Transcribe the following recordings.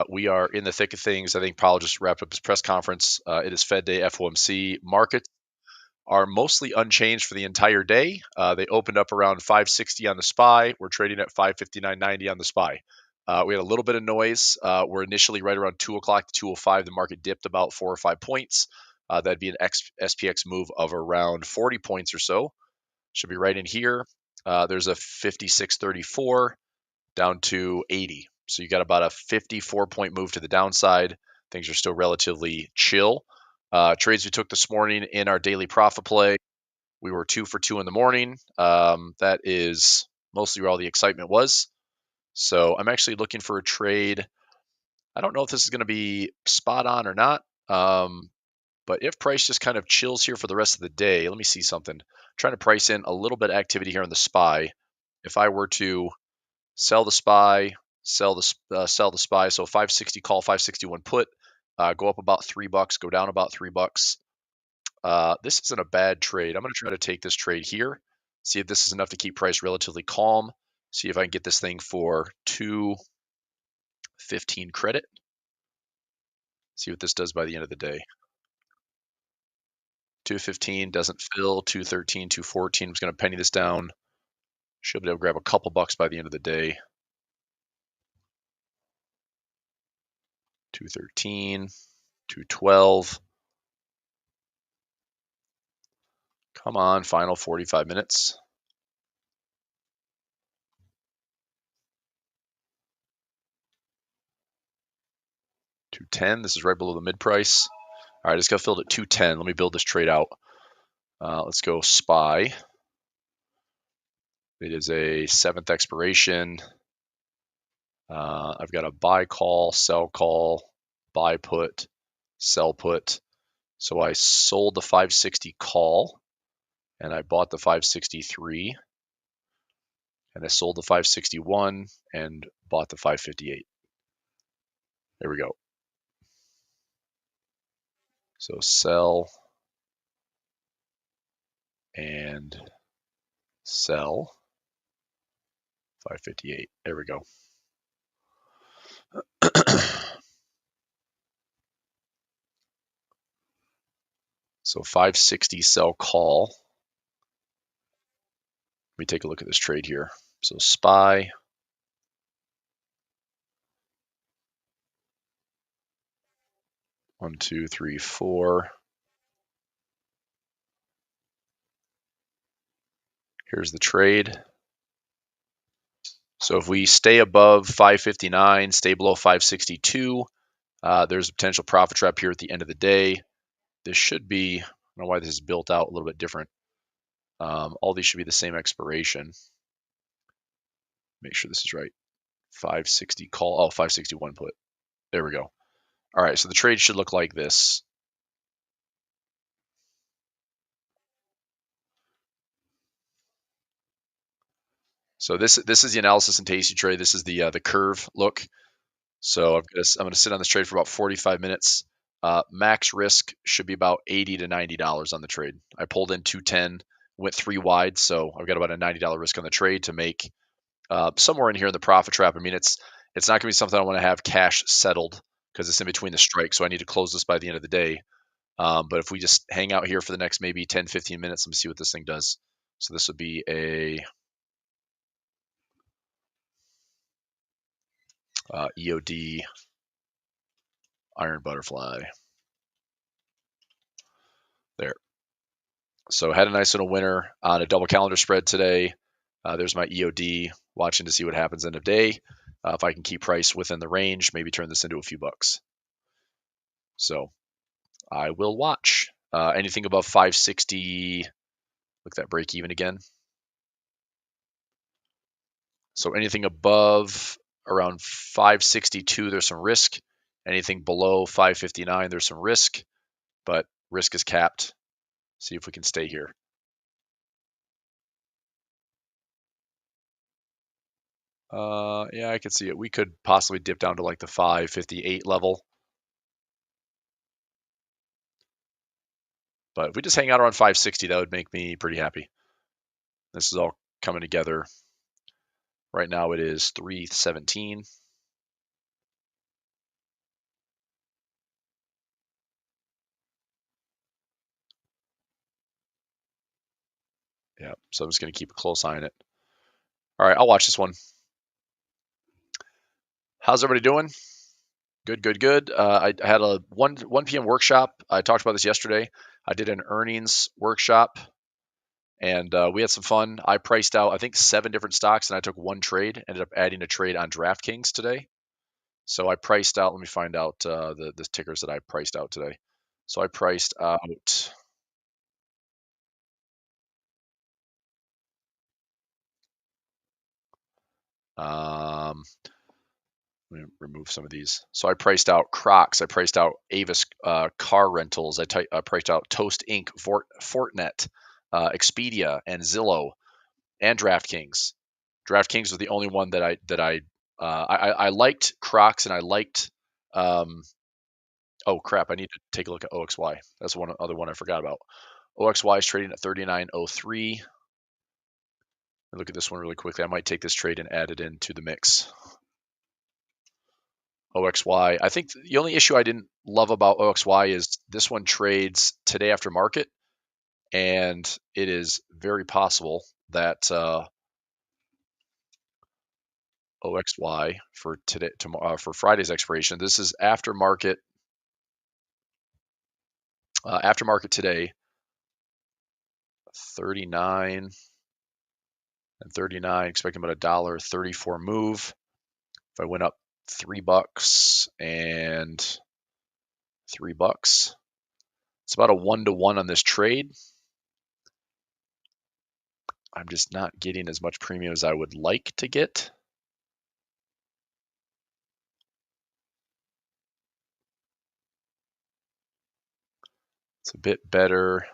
We are in the thick of things. I think Powell just wrapped up his press conference. It is Fed Day, FOMC. Markets are mostly unchanged for the entire day. They opened up around 560 on the SPY. We're trading at 559.90 on the SPY. We had a little bit of noise. We're initially right around 2 o'clock to 2:05. The market dipped about 4 or 5 points. That'd be an SPX move of around 40 points or so. Should be right in here. There's a 56.34 down to 80. So you got about a 54-point move to the downside. Things are still relatively chill. Trades we took this morning in our daily profit play, we were 2 for 2 in the morning. That is mostly where all the excitement was. So I'm actually looking for a trade. I don't know if this is going to be spot on or not. But if price just kind of chills here for the rest of the day, let me see something. I'm trying to price in a little bit of activity here on the SPY. If I were to sell the SPY, sell the SPY, so 560 call, 561 put, go up about $3, go down about $3. This isn't a bad trade. I'm going to try to take this trade here, see if this is enough to keep price relatively calm, see if I can get this thing for 215 credit. See what this does by the end of the day. 215 doesn't fill, 213, 214. I'm just going to penny this down. Should be able to grab a couple bucks by the end of the day. 213, 212. Come on, final 45 minutes. 210. This is right below the mid price. All right, I just got filled at 210. Let me build this trade out. Let's go SPY. It is a 7th expiration. I've got a buy call, sell call, buy put, sell put. So I sold the 560 call and I bought the 563. And I sold the 561 and bought the 558. There we go. So sell and sell 558. There we go. So 560 sell call. Let me take a look at this trade here. So SPY. One, two, three, four. Here's the trade. So if we stay above 559, stay below 562, there's a potential profit trap here at the end of the day. This should be, I don't know why this is built out a little bit different. All these should be the same expiration. Make sure this is right. 560 call, 561 put. There we go. All right, so the trade should look like this. So this is the analysis and tasty trade. This is the curve look. So I'm going to sit on this trade for about 45 minutes. Max risk should be about $80 to $90 on the trade. I pulled in 210, went 3 wide, so I've got about a $90 risk on the trade to make somewhere in here in the profit trap. I mean, it's not going to be something I want to have cash settled because it's in between the strikes, so I need to close this by the end of the day. But if we just hang out here for the next maybe 10, 15 minutes, let me see what this thing does. So this would be a EOD Iron Butterfly. There. So had a nice little winner on a double calendar spread today. There's my EOD, watching to see what happens end of day. If I can keep price within the range, maybe turn this into a few bucks. So I will watch. Anything above 560, look at that break even again. So anything above around 562, there's some risk. Anything below 559, there's some risk, but risk is capped. See if we can stay here. Yeah, I can see it. We could possibly dip down to like the 558 level. But if we just hang out around 560, that would make me pretty happy. This is all coming together. Right now it is 317. Yeah, so I'm just going to keep a close eye on it. All right, I'll watch this one. How's everybody doing? Good, good, good. I had a 1 p.m. workshop. I talked about this yesterday. I did an earnings workshop, and we had some fun. I priced out, I think, 7 different stocks, and I took one trade. Ended up adding a trade on DraftKings today. So I priced out. Let me find out the tickers that I priced out today. So I priced out. Let me remove some of these. So I priced out Crocs. I priced out Avis car rentals. I priced out Toast Inc., Fortinet, Expedia, and Zillow, and DraftKings. DraftKings was the only one that I liked Crocs, and I liked. Oh crap! I need to take a look at OXY. That's one other one I forgot about. OXY is trading at 39.03. Look at this one really quickly. I might take this trade and add it into the mix. OXY. I think the only issue I didn't love about OXY is this one trades today after market, and it is very possible that OXY for today, for Friday's expiration. This is after market. After market today, 39 and 39. Expecting about $1.34 move. If I went up $3 and $3, it's about a 1-to-1 on this trade. I'm just not getting as much premium as I would like to get. It's a bit better.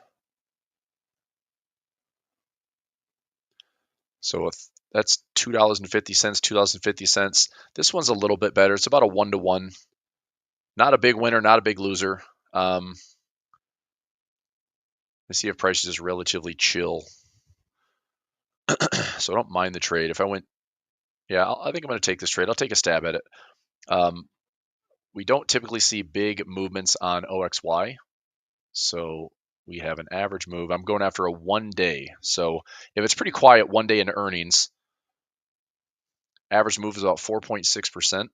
So that's $2.50, $2.50. This one's a little bit better. It's about a 1-to-1. Not a big winner, not a big loser. Let's see if price is just relatively chill. So I don't mind the trade. If I went, yeah, I think I'm going to take this trade. I'll take a stab at it. We don't typically see big movements on OXY. So we have an average move. I'm going after a 1 day. So if it's pretty quiet 1 day in earnings, average move is about 4.6%.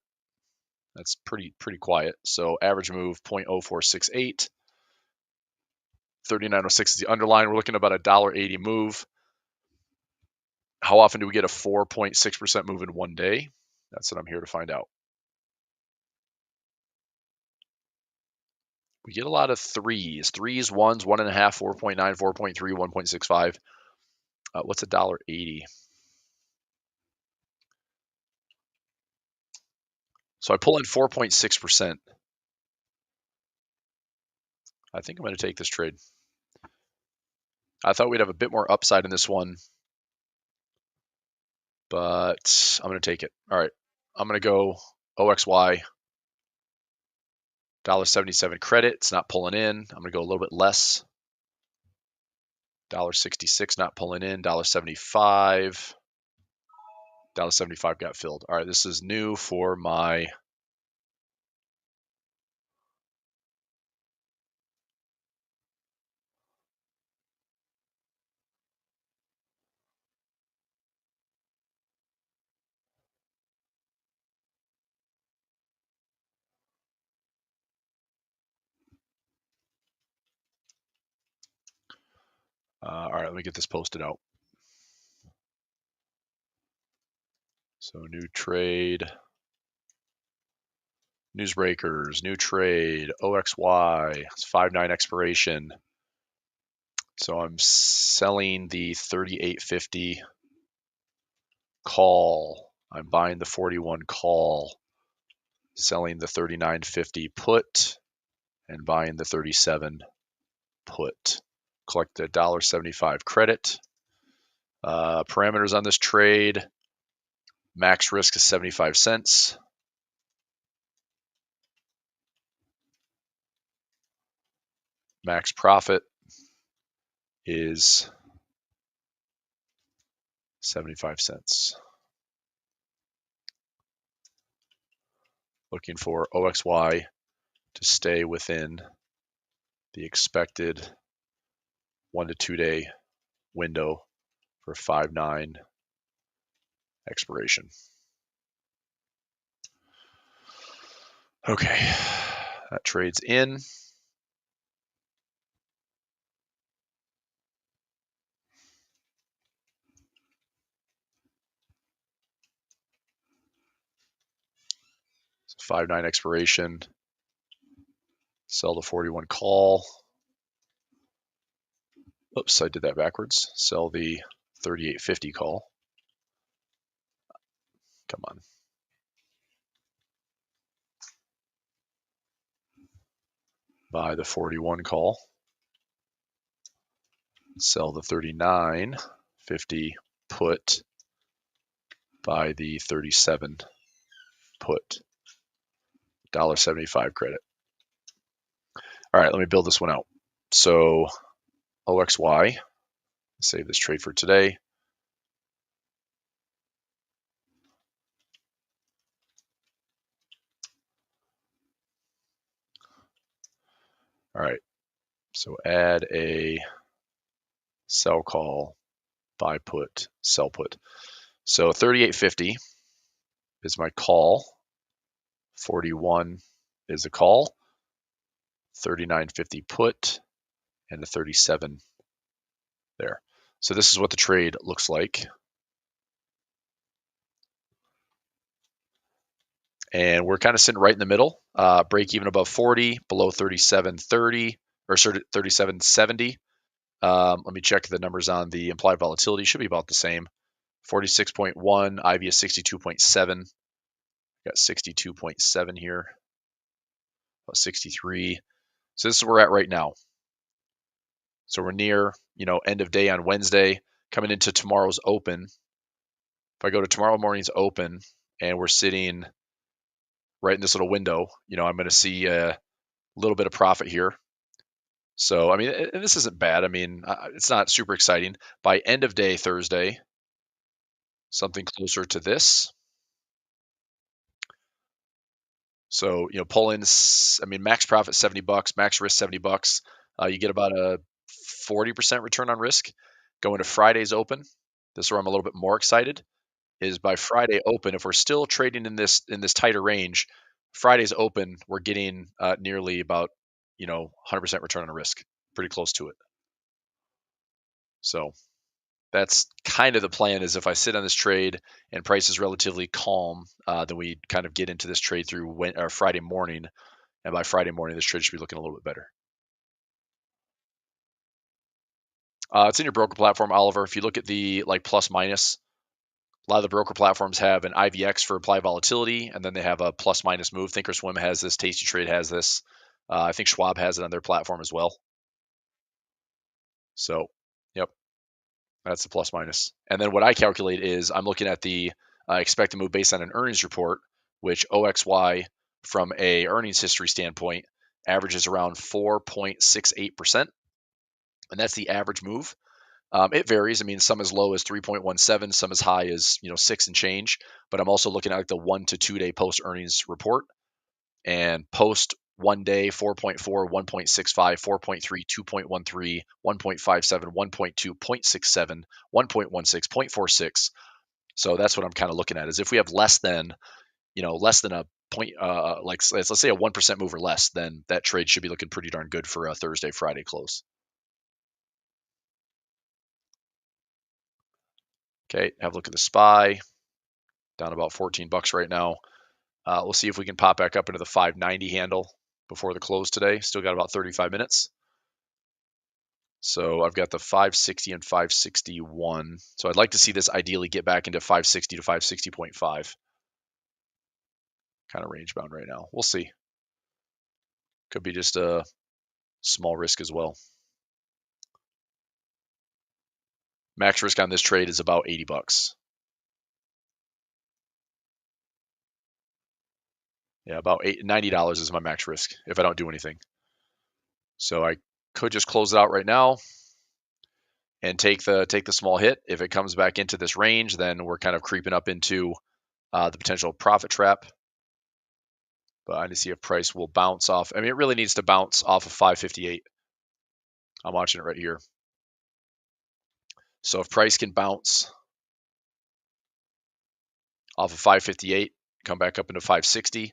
That's pretty quiet. So average move 0.0468. 39.06 is the underline. We're looking at about a $1.80 move. How often do we get a 4.6% move in 1 day? That's what I'm here to find out. We get a lot of threes, ones, 1.5, 4.9, 4.3, 1.65. What's a $1.80? So I pull in 4.6%. I think I'm going to take this trade. I thought we'd have a bit more upside in this one, but I'm going to take it. All right. I'm going to go OXY, $1.77 credit. It's not pulling in. I'm going to go a little bit less. $1.66 not pulling in. $1.75. $1.75 got filled. All right. This is new for my all right, let me get this posted out. So new trade, newsbreakers, new trade, OXY, it's 5/9 expiration. So I'm selling the 38.50 call. I'm buying the 41 call, selling the 39.50 put, and buying the 37 put. Collect the $1.75 credit. Parameters on this trade, max risk is 75 cents. Max profit is 75 cents. Looking for OXY to stay within the expected 1 to 2 day window for 5/9 expiration. Okay, that trades in. So 5/9 expiration. Sell the 41 call. Oops, I did that backwards. Sell the 38.50 call. Come on. Buy the 41 call. Sell the 39.50 put. Buy the 37 put. $1.75 credit. All right, let me build this one out. So OXY, save this trade for today. All right, so add a sell call, buy put, sell put. So 38.50 is my call. 41 is a call. 39.50 put, and the 37 there. So this is what the trade looks like. And we're kind of sitting right in the middle. Break even above 40, below 37.30 or 37.70. Let me check the numbers on the implied volatility. Should be about the same. 46.1, IV is 62.7. Got 62.7 here. About 63. So this is where we're at right now. So we're near, end of day on Wednesday, coming into tomorrow's open. If I go to tomorrow morning's open and we're sitting right in this little window, I'm going to see a little bit of profit here. So, I mean, and this isn't bad. I mean, it's not super exciting. By end of day Thursday, something closer to this. So, pull-ins, I mean, max profit $70, max risk $70. You get about a 40% return on risk. Going to Friday's open, this is where I'm a little bit more excited, is by Friday open, if we're still trading in this tighter range, Friday's open, we're getting nearly about 100% return on risk, pretty close to it. So that's kind of the plan, is if I sit on this trade and price is relatively calm, then we kind of get into this trade through Friday morning. And by Friday morning, this trade should be looking a little bit better. It's in your broker platform, Oliver. If you look at the plus minus, a lot of the broker platforms have an IVX for applied volatility, and then they have a plus minus move. Thinkorswim has this. Tasty Trade has this. I think Schwab has it on their platform as well. So, yep, that's the plus minus. And then what I calculate is I'm looking at the expected move based on an earnings report, which OXY from a earnings history standpoint averages around 4.68%, and that's the average move. It varies. I mean, some as low as 3.17, some as high as 6 and change. But I'm also looking at like the 1 to 2 day post earnings report, and post 1 day 4.4, 1.65, 4.3, 2.13, 1.57, 1.2, 0.67, 1.16, 0.46. So that's what I'm kind of looking at, is if we have less than a point, let's say a 1% move or less, then that trade should be looking pretty darn good for a Thursday, Friday close. Okay, have a look at the SPY, down about $14 right now. We'll see if we can pop back up into the 590 handle before the close today. Still got about 35 minutes. So I've got the 560 and 561. So I'd like to see this ideally get back into 560 to 560.5. Kind of range bound right now. We'll see. Could be just a small risk as well. Max risk on this trade is about $80. Yeah, about $90 is my max risk if I don't do anything. So I could just close it out right now and take the small hit. If it comes back into this range, then we're kind of creeping up into the potential profit trap. But I need to see if price will bounce off. I mean, it really needs to bounce off of 558. I'm watching it right here. So if price can bounce off of 558, come back up into 560,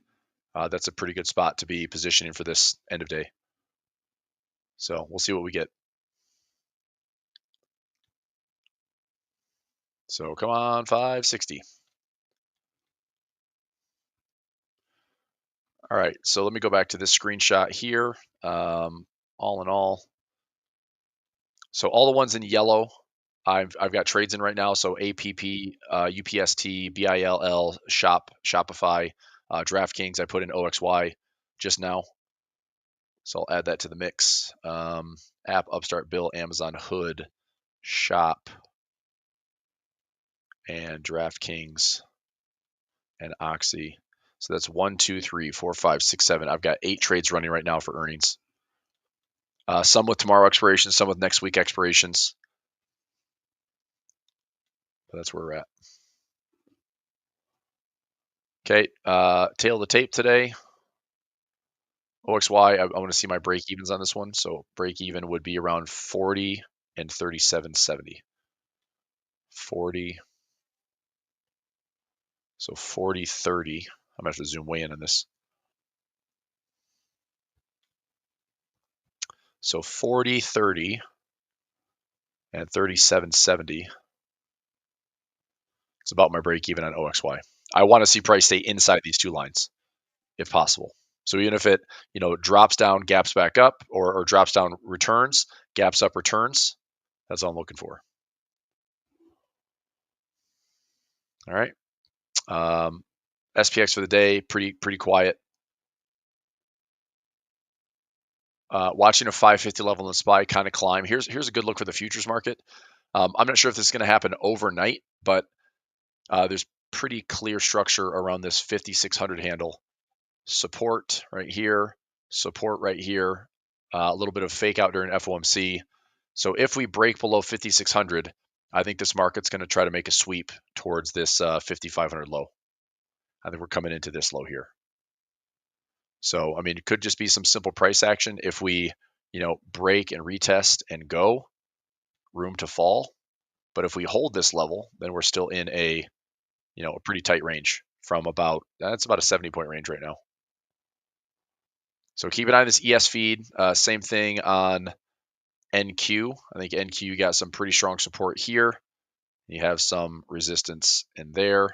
that's a pretty good spot to be positioning for this end of day. So we'll see what we get. So come on, 560. All right, so let me go back to this screenshot here. All in all, so all the ones in yellow, I've got trades in right now. So APP, UPST, BILL, Shopify, DraftKings. I put in OXY just now, so I'll add that to the mix. App, Upstart, Bill, Amazon, Hood, Shop, and DraftKings and Oxy. So that's 1, 2, 3, 4, 5, 6, 7. I've got 8 trades running right now for earnings. Some with tomorrow expirations, some with next week expirations. But that's where we're at. Okay, tail of the tape today. OXY, I want to see my break evens on this one. So break even would be around 40 and 37.70. 40. So 40, 30. I'm going to have to zoom way in on this. So 40, 30, and 37.70. It's about my break even on OXY. I want to see price stay inside these two lines if possible. So even if it, drops down, gaps back up, or drops down, returns, gaps up, returns, that's all I'm looking for. All right. SPX for the day, pretty quiet. Watching a 550 level in the SPY kind of climb. Here's a good look for the futures market. I'm not sure if this is going to happen overnight, but there's pretty clear structure around this 5600 handle. Support right here, support right here, a little bit of fake out during FOMC. So if we break below 5600, I think this market's going to try to make a sweep towards this 5500 low. I think we're coming into this low here. So, I mean, it could just be some simple price action. If we, break and retest and go, room to fall. But if we hold this level, then we're still in a pretty tight range from that's about a 70-point range right now. So keep an eye on this ES feed. Same thing on NQ. I think NQ got some pretty strong support here. You have some resistance in there.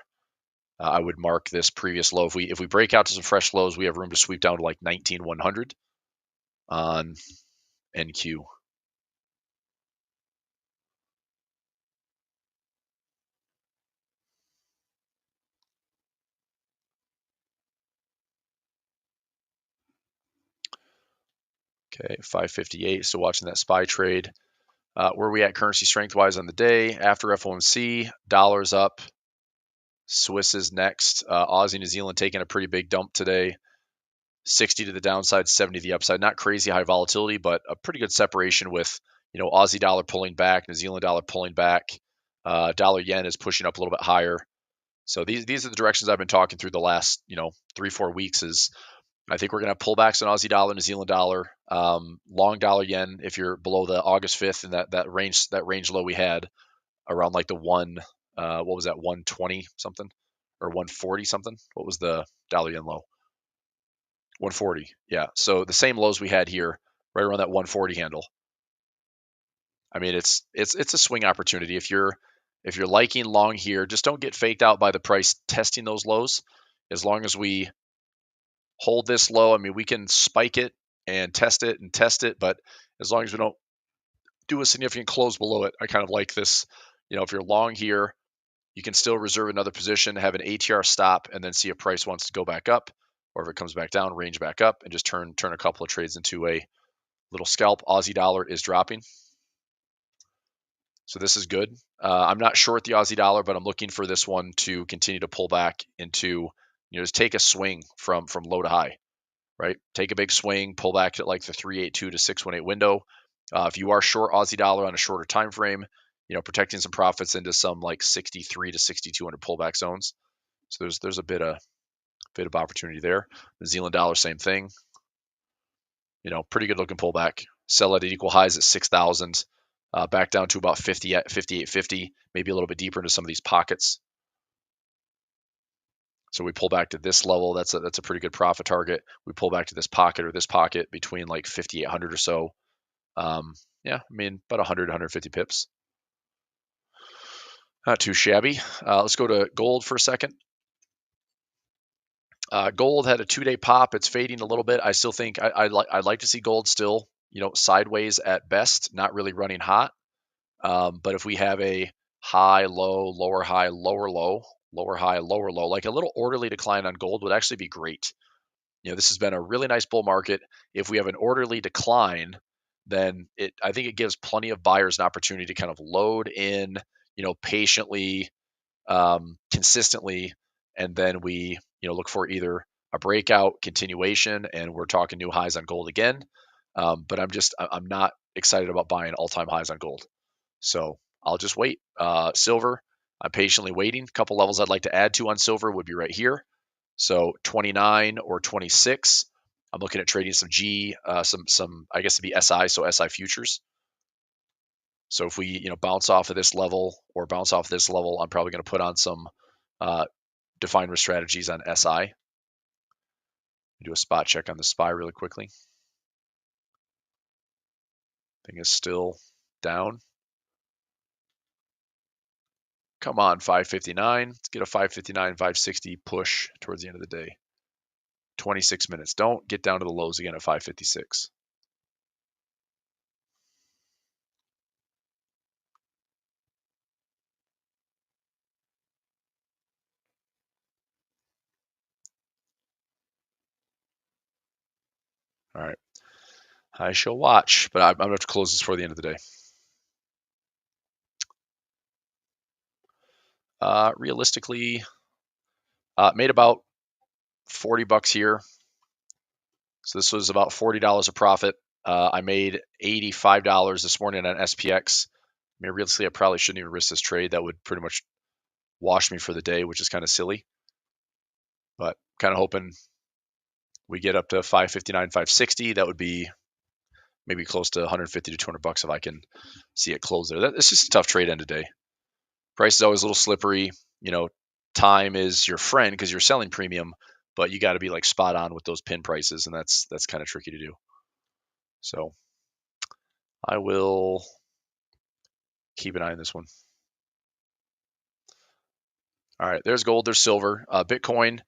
I would mark this previous low. If we break out to some fresh lows, we have room to sweep down to like 19,100 on NQ. Okay, 558. Still watching that SPY trade. Where are we at currency strength wise on the day? After FOMC, dollars up. Swiss is next. Aussie, New Zealand taking a pretty big dump today. 60 to the downside, 70 to the upside. Not crazy high volatility, but a pretty good separation with, Aussie dollar pulling back, New Zealand dollar pulling back. Dollar yen is pushing up a little bit higher. So these are the directions I've been talking through the last, 3-4 weeks is I think we're going to have pullbacks in Aussie dollar, New Zealand dollar, long dollar yen. If you're below the August 5th and that range low we had around like the what was that, 120 something or 140 something? What was the dollar yen low? 140. Yeah. So the same lows we had here, right around that 140 handle. I mean, it's a swing opportunity. If you're liking long here, just don't get faked out by the price testing those lows. As long as we hold this low, I mean, we can spike it and test it, but as long as we don't do a significant close below it, I kind of like this. If you're long here, you can still reserve another position, have an ATR stop, and then see if price wants to go back up, or if it comes back down, range back up, and just turn a couple of trades into a little scalp. Aussie dollar is dropping. So this is good. I'm not short the Aussie dollar, but I'm looking for this one to continue to pull back into, just take a swing from low to high, right? Take a big swing, pull back at like the 382 to 618 window. If you are short Aussie dollar on a shorter time frame, protecting some profits into some like 63 to 6200 pullback zones. So there's a bit of opportunity there. New Zealand dollar, same thing. Pretty good looking pullback. Sell at equal highs at 6,000. back down to about 50 at 58.50, maybe a little bit deeper into some of these pockets. So we pull back to this level. That's a pretty good profit target. We pull back to this pocket or this pocket between like 5,800 or so. Yeah, I mean, about 100, 150 pips. Not too shabby. Let's go to gold for a second. Gold had a 2-day pop. It's fading a little bit. I still think I'd like to see gold still, sideways at best, not really running hot. But if we have a high, low, lower high, lower low, lower high, lower low, like a little orderly decline on gold would actually be great. This has been a really nice bull market. If we have an orderly decline, then I think it gives plenty of buyers an opportunity to kind of load in, patiently, consistently, and then we, look for either a breakout continuation, and we're talking new highs on gold again. But I'm not excited about buying all-time highs on gold. So I'll just wait. Silver, I'm patiently waiting. A couple levels I'd like to add to on silver would be right here. So 29 or 26. I'm looking at trading some some I guess to be SI, so SI futures. So if we bounce off of this level or bounce off this level, I'm probably going to put on some defined risk strategies on SI. Do a spot check on the SPY really quickly. Thing is still down. Come on, 559. Let's get a 559, 560 push towards the end of the day. 26 minutes. Don't get down to the lows again at 556. All right. I shall watch, but I'm going to have to close this before the end of the day. Realistically, made about 40 bucks here. So this was about $40 of profit. I made $85 this morning on SPX. I mean, realistically, I probably shouldn't even risk this trade. That would pretty much wash me for the day, which is kind of silly. But kind of hoping we get up to 559, 560. That would be maybe close to 150 to 200 bucks if I can see it close there. It's just a tough trade end of day. Price is always a little slippery. Time is your friend because you're selling premium, but you got to be like spot on with those pin prices, and that's kind of tricky to do. So I will keep an eye on this one. All right, there's gold, there's silver, Bitcoin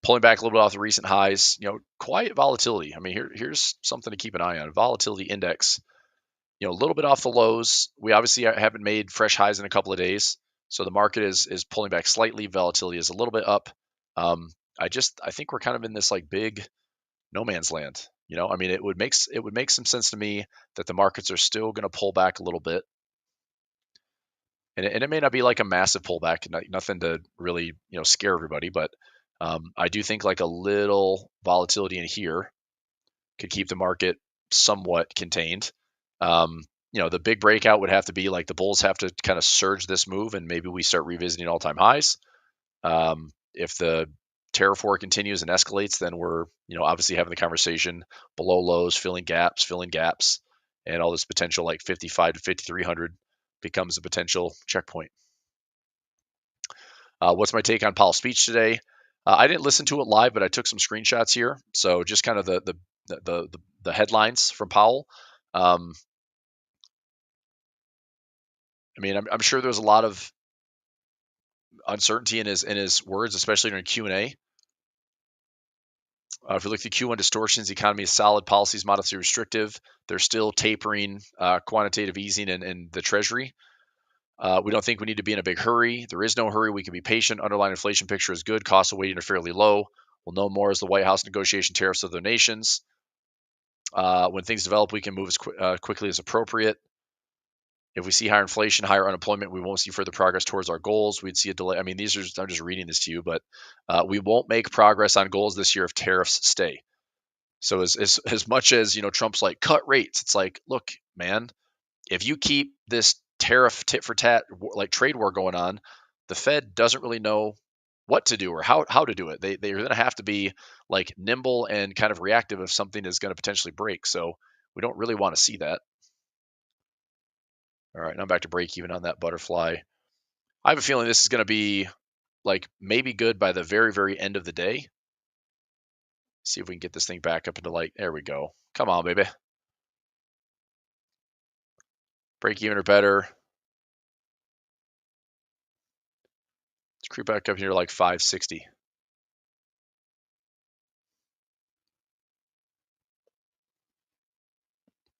pulling back a little bit off the recent highs. Quiet volatility. I mean, here's something to keep an eye on. Volatility index, a little bit off the lows. We obviously haven't made fresh highs in a couple of days, so the market is pulling back slightly. Volatility is a little bit up. I think we're kind of in this like big no man's land. I mean, it would make some sense to me that the markets are still going to pull back a little bit, and it may not be like a massive pullback, nothing to really scare everybody, but I do think like a little volatility in here could keep the market somewhat contained. The big breakout would have to be like the bulls have to kind of surge this move, and maybe we start revisiting all-time highs. If the tariff war continues and escalates, then we're obviously having the conversation below lows, filling gaps, and all this potential like 55 to 5,300 becomes a potential checkpoint. What's my take on Powell's speech today? I didn't listen to it live, but I took some screenshots here. So just kind of the headlines from Powell. I mean, I'm sure there's a lot of uncertainty in his words, especially during Q&A. If we look at Q1 distortions, the economy is solid, policies modestly restrictive. They're still tapering quantitative easing in the Treasury. We don't think we need to be in a big hurry. There is no hurry. We can be patient. Underlying inflation picture is good. Costs of waiting are fairly low. We'll know more as the White House negotiation tariffs of other nations. When things develop, we can move as quickly as appropriate. If we see higher inflation, higher unemployment, we won't see further progress towards our goals. We'd see a delay. I mean, I'm just reading this to you, but we won't make progress on goals this year if tariffs stay. So as much as Trump's like cut rates, it's like, look, man, if you keep this tariff tit for tat like trade war going on, the Fed doesn't really know what to do or how to do it. They're going to have to be like nimble and kind of reactive if something is going to potentially break. So we don't really want to see that. All right, now I'm back to break even on that butterfly. I have a feeling this is going to be like maybe good by the very, very end of the day. See if we can get this thing back up into like, there we go. Come on, baby. Break even or better. Let's creep back up here to like 560.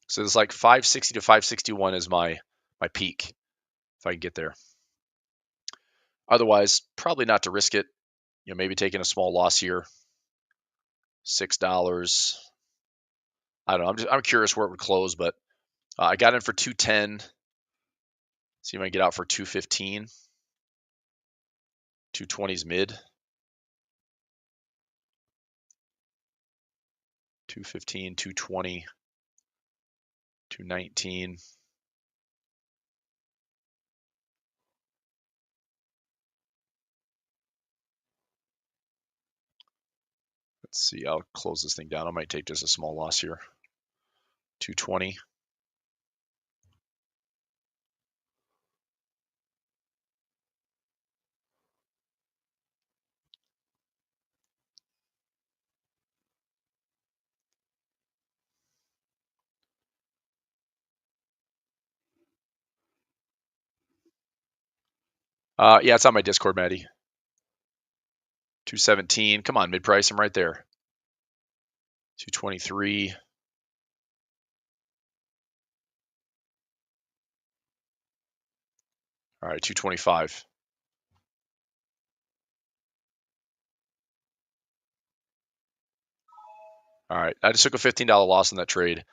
So it's like 560 to 561 is my peak if I can get there. Otherwise, probably not to risk it. Maybe taking a small loss here. $6. I don't know. I'm curious where it would close, but I got in for 210. See if I can get out for 215. 220's mid. 215, 220, 219. Let's see. I'll close this thing down. I might take just a small loss here. 220. Yeah, it's on my Discord, Maddie. 217. Come on, mid price. I'm right there. 223. All right, 225. All right, I just took a $15 loss on that trade.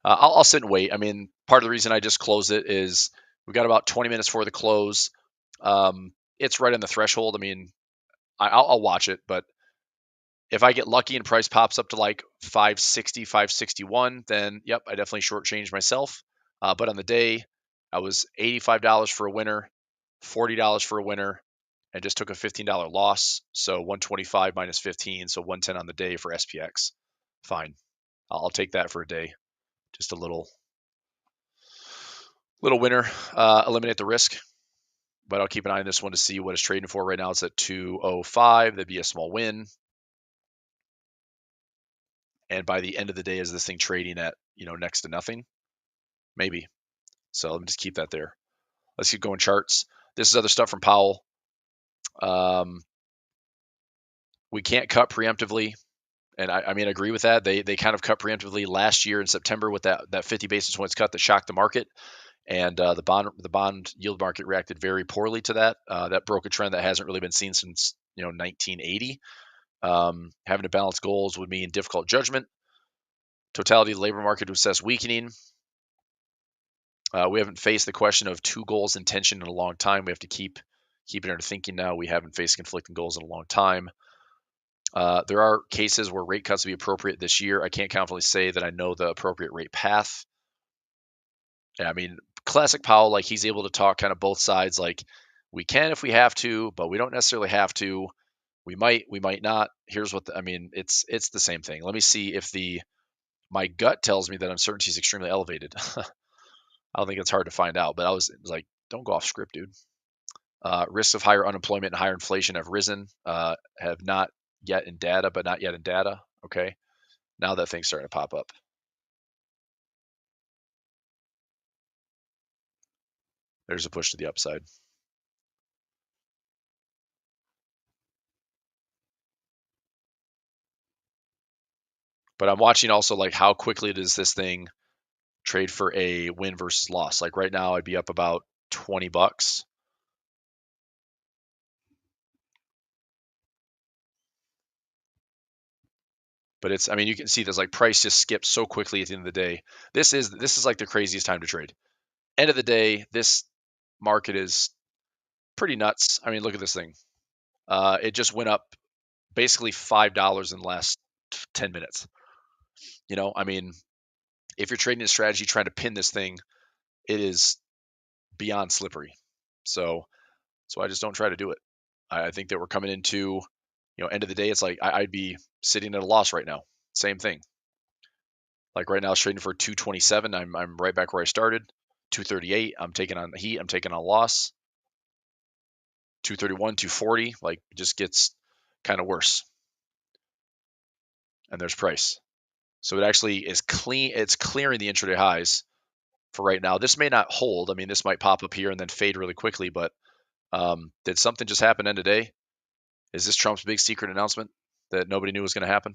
I'll sit and wait. I mean, part of the reason I just closed it is we got about 20 minutes before the close. It's right on the threshold. I mean, I'll watch it, but if I get lucky and price pops up to like 560, 561, then yep, I definitely shortchanged myself. But on the day, I was $85 for a winner, $40 for a winner, and just took a $15 loss. So 125 minus 15, so 110 on the day for SPX. Fine, I'll take that for a day. Just a little winner, eliminate the risk. But I'll keep an eye on this one to see what it's trading for. Right now it's at 205. That'd be a small win. And by the end of the day, is this thing trading at, next to nothing? Maybe. So let me just keep that there. Let's keep going charts. This is other stuff from Powell. We can't cut preemptively. And I agree with that. They kind of cut preemptively last year in September with that 50 basis points cut that shocked the market. And the bond yield market reacted very poorly to that. That broke a trend that hasn't really been seen since 1980. Having to balance goals would mean difficult judgment. Totality of the labor market to assess weakening. We haven't faced the question of two goals in tension in a long time. We have to keep it under thinking now. We haven't faced conflicting goals in a long time. There are cases where rate cuts would be appropriate this year. I can't confidently say that I know the appropriate rate path. Yeah, I mean, classic Powell, like he's able to talk kind of both sides. Like we can if we have to, but we don't necessarily have to. We might not. Here's what it's the same thing. Let me see if my gut tells me that uncertainty is extremely elevated. I don't think it's hard to find out, but it was like, don't go off script, dude. Risks of higher unemployment and higher inflation have risen, have not yet in data, but not yet in data. Okay. Now that thing's starting to pop up. There's a push to the upside. But I'm watching also like how quickly does this thing trade for a win versus loss. Like right now I'd be up about $20. But it's, you can see this like price just skips so quickly at the end of the day. This is like the craziest time to trade. End of the day, this market is pretty nuts. Look at this thing. It just went up basically $5 in the last 10 minutes. If you're trading a strategy trying to pin this thing, it is beyond slippery. So I just don't try to do it. I think that we're coming into, end of the day, it's like I'd be sitting at a loss right now. Same thing. Like right now, it's trading for 227. I'm right back where I started. 238. I'm taking on the heat. I'm taking on a loss. 231, 240. Like, it just gets kind of worse. And there's price. So it actually is clean. It's clearing the intraday highs for right now. This may not hold. I mean, this might pop up here and then fade really quickly. But did something just happen end of day? Is this Trump's big secret announcement that nobody knew was going to happen?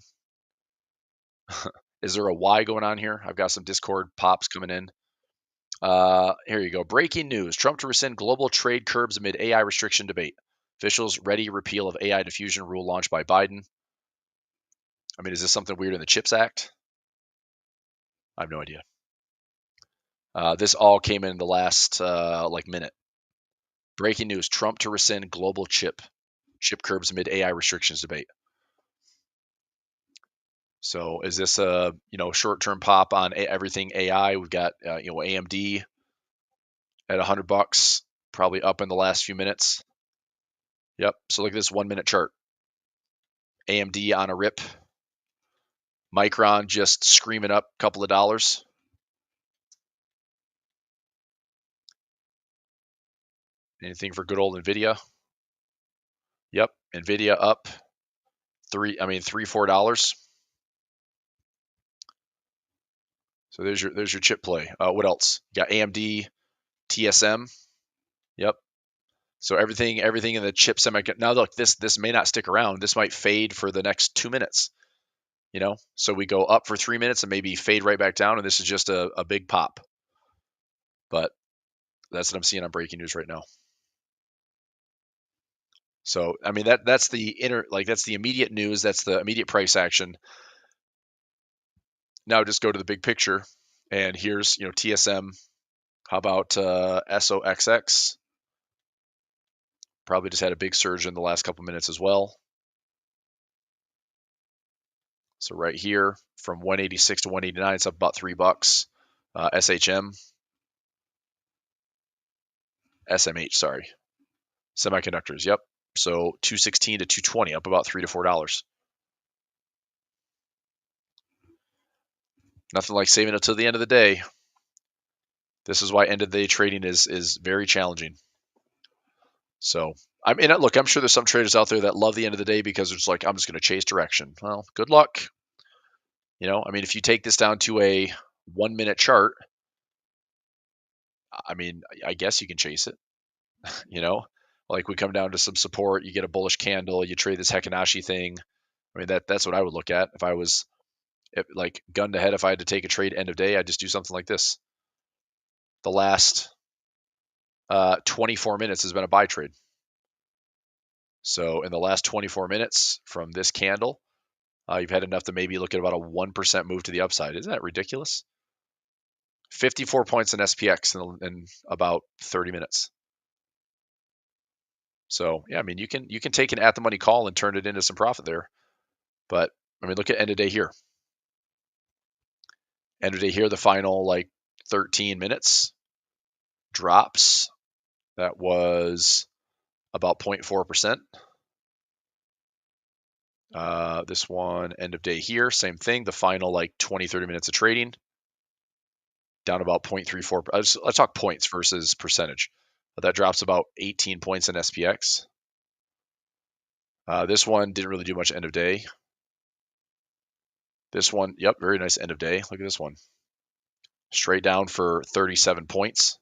Is there a why going on here? I've got some Discord pops coming in. Here you go. Breaking news. Trump to rescind global trade curbs amid AI restriction debate. Officials ready repeal of AI diffusion rule launched by Biden. I mean, is this something weird in the CHIPS Act? I have no idea. This all came in the last minute. Breaking news. Trump to rescind global chip curbs amid AI restrictions debate. So is this a short-term pop on everything AI? We've got AMD at $100, probably up in the last few minutes. Yep. So look at this 1 minute chart. AMD on a rip. Micron just screaming up a couple of dollars. Anything for good old Nvidia? Yep. Nvidia up $3-4. So there's your chip play. What else? You got AMD, TSM. Yep. So everything in the chip semiconductor. Now look, this may not stick around. This might fade for the next 2 minutes. So we go up for 3 minutes and maybe fade right back down, and this is just a big pop. But that's what I'm seeing on breaking news right now. So I mean that's the that's the immediate news. That's the immediate price action. Now just go to the big picture, and here's TSM. How about SOXX? Probably just had a big surge in the last couple minutes as well. So right here from 186 to 189, it's up about $3. SMH, sorry, semiconductors. Yep. So 216 to 220, up about $3 to $4. Nothing like saving it till the end of the day. This is why end of the day trading is very challenging. So I mean, look, I'm sure there's some traders out there that love the end of the day because it's like, I'm just going to chase direction. Well, good luck. I mean, if you take this down to a 1 minute chart, I mean, I guess you can chase it. Like we come down to some support, you get a bullish candle, you trade this Hekinashi thing. I mean, that's what I would look at if I was like gunned ahead. If I had to take a trade end of day, I'd just do something like this. The last 24 minutes has been a buy trade. So in the last 24 minutes from this candle, you've had enough to maybe look at about a 1% move to the upside. Isn't that ridiculous? 54 points in SPX in about 30 minutes. So yeah, I mean, you can take an at the money call and turn it into some profit there. But I mean, look at end of day here. End of day here, the final 13 minutes drops. That was about 0.4%. This one, end of day here, same thing. The final 20, 30 minutes of trading, down about 0.34. Let's talk points versus percentage. But that drops about 18 points in SPX. This one didn't really do much end of day. This one, yep, very nice end of day. Look at this one. Straight down for 37 points.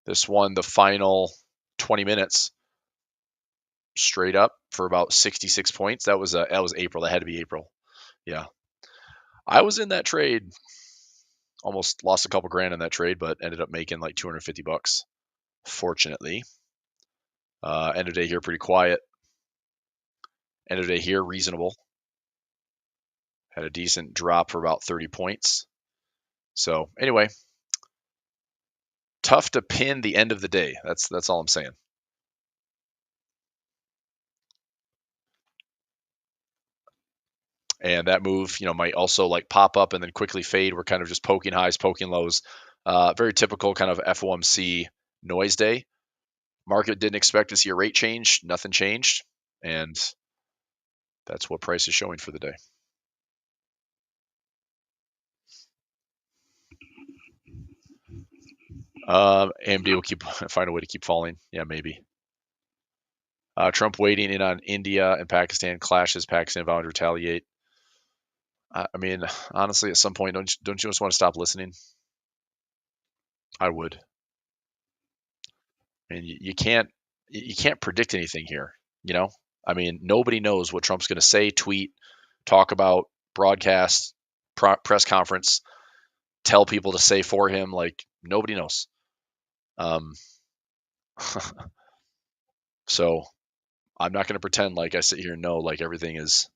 This one, the final 20 minutes, straight up for about 66 points. That was April. That had to be April. Yeah. I was in that trade. Almost lost a couple grand in that trade, but ended up making like $250. Fortunately. End of day here, pretty quiet. End of day here, reasonable. Had a decent drop for about 30 points. So anyway, tough to pin the end of the day. That's all I'm saying. And that move, might also pop up and then quickly fade. We're kind of just poking highs, poking lows. Very typical kind of FOMC noise day. Market didn't expect to see a rate change. Nothing changed. And that's what price is showing for the day. AMD will find a way to keep falling. Yeah, maybe. Trump waiting in on India and Pakistan clashes. Pakistan vowing to retaliate. I mean, honestly, at some point, don't you just want to stop listening? I would. I mean, you can't predict anything here. You know, I mean, nobody knows what Trump's going to say, tweet, talk about, broadcast, press conference, tell people to say for him. Like nobody knows. So I'm not going to pretend like I sit here and know like everything is.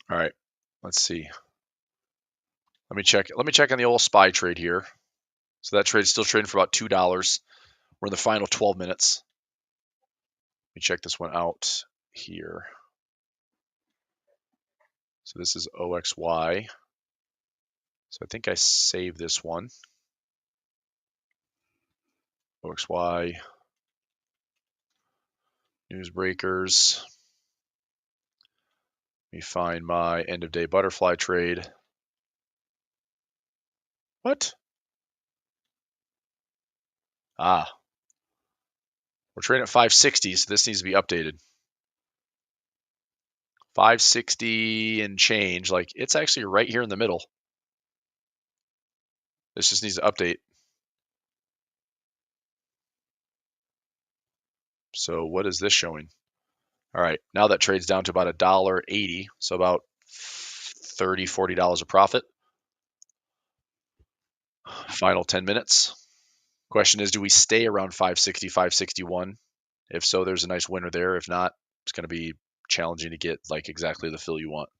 All right, let's see. Let me check. Let me check on the old SPY trade here. So that trade is still trading for about $2. We're in the final 12 minutes. Let me check this one out here. So this is OXY. So I think I saved this one. OXY. Newsbreakers. Let me find my end of day butterfly trade. What? Ah. We're trading at 560, so this needs to be updated. 560 and change. Like it's actually right here in the middle. This just needs to update. So what is this showing? All right, now that trade's down to about $1.80, so about $30, $40 a profit. Final 10 minutes. Question is, do we stay around 560, 561? If so, there's a nice winner there. If not, it's going to be challenging to get like exactly the fill you want.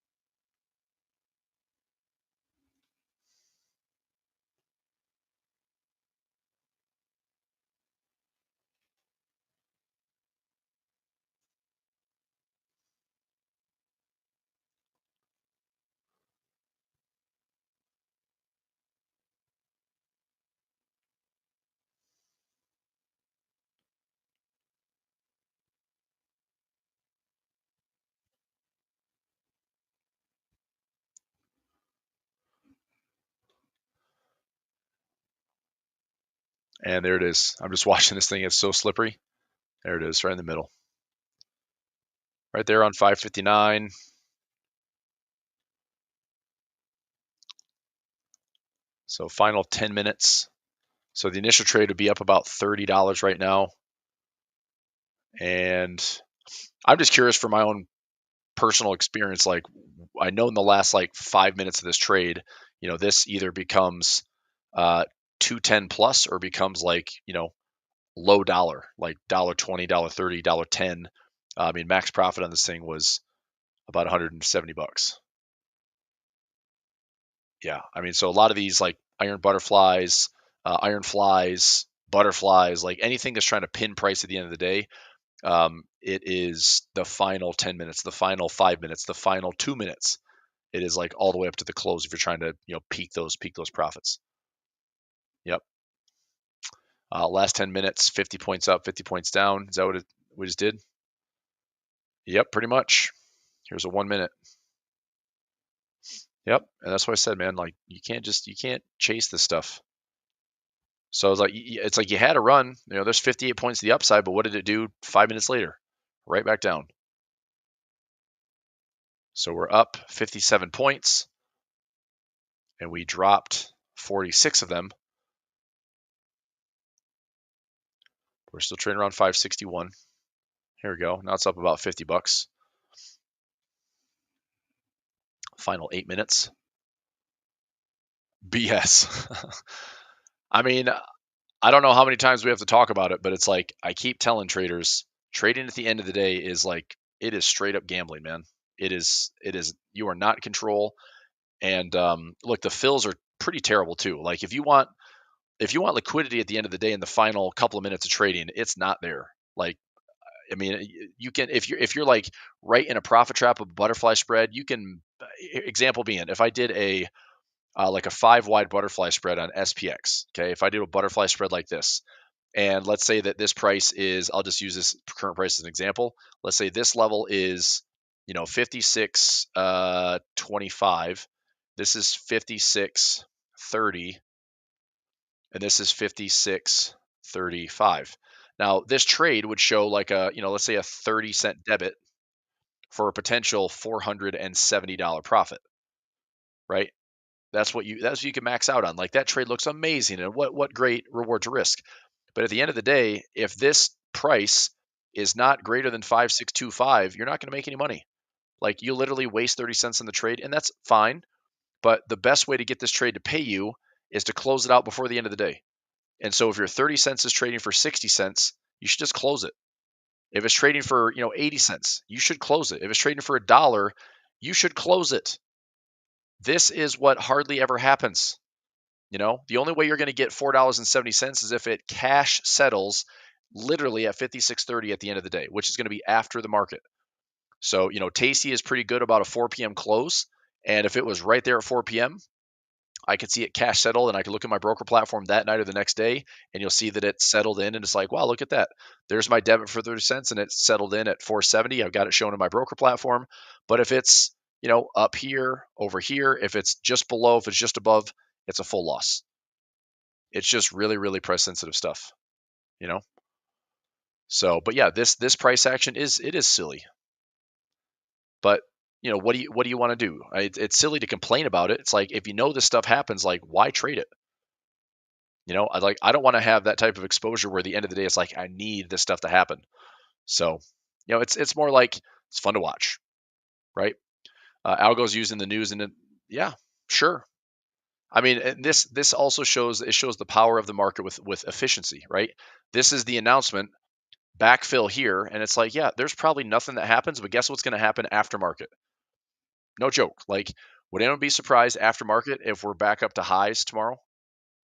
And there it is. I'm just watching this thing. It's so slippery. There it is, right in the middle. Right there on 559. So final 10 minutes. So the initial trade would be up about $30 right now. And I'm just curious for my own personal experience. Like I know in the last like 5 minutes of this trade, you know, this either becomes 210 plus or becomes like, you know, low dollar, like $1.20, $1.30, $1.10. I mean, max profit on this thing was about 170 bucks. Yeah, I mean, so a lot of these like iron butterflies, iron flies, butterflies, like anything that's trying to pin price at the end of the day, it is the final 10 minutes, the final 5 minutes, the final 2 minutes. It is like all the way up to the close if you're trying to, you know, peak those profits. Yep. Last 10 minutes, 50 points up, 50 points down. Is that what we just did? Yep, pretty much. Here's a 1 minute. Yep, and that's what I said, man. Like you can't chase this stuff. So it's like you had a run. You know, there's 58 points to the upside, but what did it do 5 minutes later? Right back down. So we're up 57 points, and we dropped 46 of them. We're still trading around 561. Here we go. Now it's up about 50 bucks. Final 8 minutes. BS. I mean, I don't know how many times we have to talk about it, but it's like I keep telling traders, trading at the end of the day is like it is straight up gambling, man. It is you are not in control. And look, the fills are pretty terrible too. Like if you want liquidity at the end of the day in the final couple of minutes of trading, it's not there. Like I mean, you can, if you're like right in a profit trap of a butterfly spread, you can, example being, if I did a like a 5 wide butterfly spread on SPX, okay, if I do a butterfly spread like this, and let's say that this price is, I'll just use this current price as an example. Let's say this level is, 56.25. This is 56.30, and this is 56.35. Now, this trade would show like a, let's say a 30-cent debit for a potential $470 profit, right? That's what you can max out on. Like that trade looks amazing, and what great reward to risk. But at the end of the day, if this price is not greater than 5625, you're not going to make any money. Like you literally waste 30 cents on the trade, and that's fine. But the best way to get this trade to pay you is to close it out before the end of the day. And so if your 30 cents is trading for 60 cents, you should just close it. If it's trading for, 80 cents, you should close it. If it's trading for $1, you should close it. This is what hardly ever happens. The only way you're going to get $4.70 is if it cash settles literally at 56.30 at the end of the day, which is going to be after the market. So, Tasty is pretty good about a 4 p.m. close. And if it was right there at 4 p.m., I could see it cash settle, and I could look at my broker platform that night or the next day, and you'll see that it settled in, and it's like, wow, look at that. There's my debit for 30 cents, and it settled in at 470. I've got it shown in my broker platform. But if it's, up here, over here, if it's just below, if it's just above, it's a full loss. It's just really, really price sensitive stuff, you know? So, but yeah, this price action is silly. But what do you want to do? It's silly to complain about it. It's like if you know this stuff happens, like why trade it? I don't want to have that type of exposure where at the end of the day it's like I need this stuff to happen. So, it's more like it's fun to watch, right? Algo's using the news, and yeah, sure. I mean, and this also shows the power of the market with efficiency, right? This is the announcement, backfill here, and it's like, yeah, there's probably nothing that happens, but guess what's going to happen after market? No joke. Like, would anyone be surprised after market if we're back up to highs tomorrow?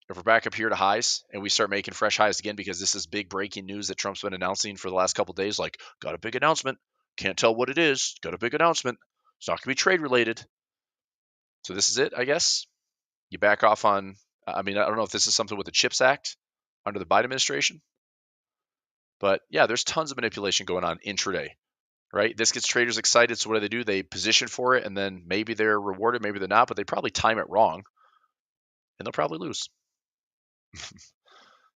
If we're back up here to highs and we start making fresh highs again, because this is big breaking news that Trump's been announcing for the last couple of days, like, got a big announcement. Can't tell what it is. Got a big announcement. It's not going to be trade related. So this is it, I guess. You back off on, I mean, I don't know if this is something with the CHIPS Act under the Biden administration, but yeah, there's tons of manipulation going on intraday, right? This gets traders excited. So what do? They position for it, and then maybe they're rewarded, maybe they're not, but they probably time it wrong, and they'll probably lose.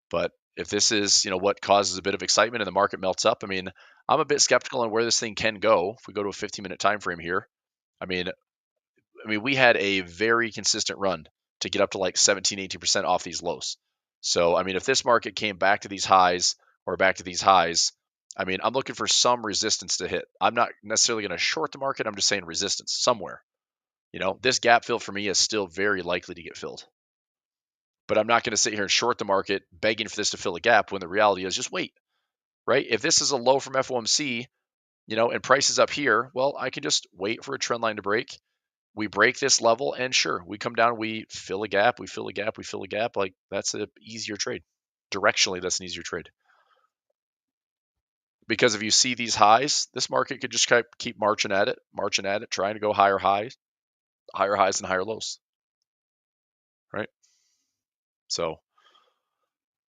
But if this is, what causes a bit of excitement and the market melts up, I mean, I'm a bit skeptical on where this thing can go. If we go to a 15-minute time frame here, I mean, we had a very consistent run to get up to like 17, 18% off these lows. So, I mean, if this market came back to these highs or back to these highs, I mean, I'm looking for some resistance to hit. I'm not necessarily going to short the market. I'm just saying resistance somewhere. This gap fill for me is still very likely to get filled. But I'm not going to sit here and short the market begging for this to fill a gap when the reality is just wait, right? If this is a low from FOMC, and price is up here, well, I can just wait for a trend line to break. We break this level, and sure, we come down, we fill a gap, we fill a gap, we fill a gap. Like that's an easier trade. Directionally, that's an easier trade. Because if you see these highs, this market could just keep marching at it, trying to go higher highs and higher lows, right? So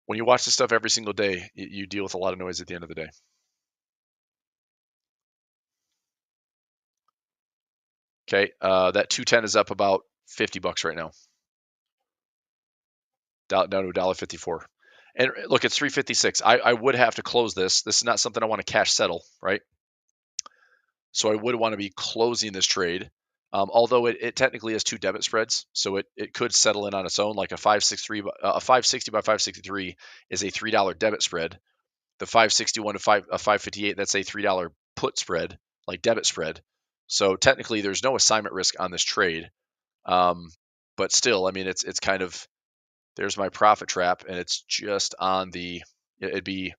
when you watch this stuff every single day, you deal with a lot of noise at the end of the day. Okay, that 210 is up about $50 right now, down to $1.54. And look, it's 356. I would have to close this. This is not something I want to cash settle, right? So I would want to be closing this trade. Although it technically has two debit spreads, so it could settle in on its own. Like a 560 by 563 is a $3 debit spread. The 561 to 558, that's a $3 put spread, like debit spread. So technically, there's no assignment risk on this trade. But still, I mean, it's kind of, there's my profit trap, and it's just on the, it'd be,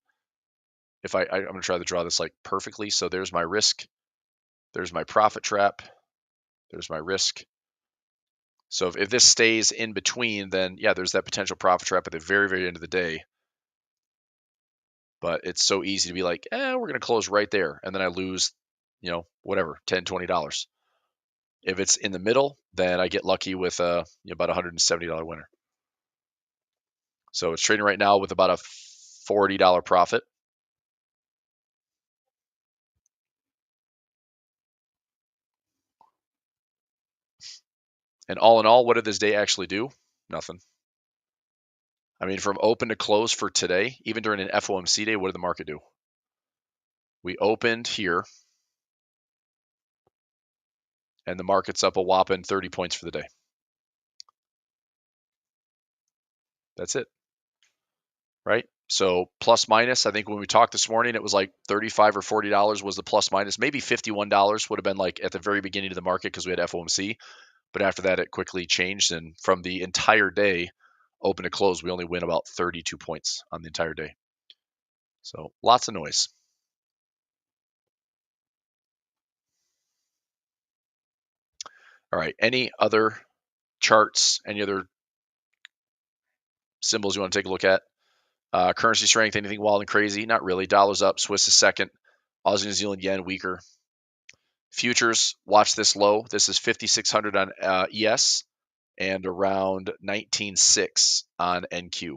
if I'm going to try to draw this like perfectly. So there's my risk, there's my profit trap, there's my risk. So if this stays in between, then yeah, there's that potential profit trap at the very, very end of the day. But it's so easy to be like, we're going to close right there. And then I lose, whatever, $10, $20. If it's in the middle, then I get lucky with about $170 winner. So it's trading right now with about a $40 profit. And all in all, what did this day actually do? Nothing. I mean, from open to close for today, even during an FOMC day, what did the market do? We opened here, and the market's up a whopping 30 points for the day. That's it, right? So plus minus, I think when we talked this morning, it was like $35 or $40 was the plus minus. Maybe $51 would have been like at the very beginning of the market because we had FOMC. But after that, it quickly changed. And from the entire day, open to close, we only win about 32 points on the entire day. So lots of noise. All right. Any other charts, any other symbols you want to take a look at? Currency strength, anything wild and crazy? Not really. Dollar's up. Swiss is second. Aussie New Zealand yen weaker. Futures, watch this low. This is 5,600 on ES and around 19.6 on NQ.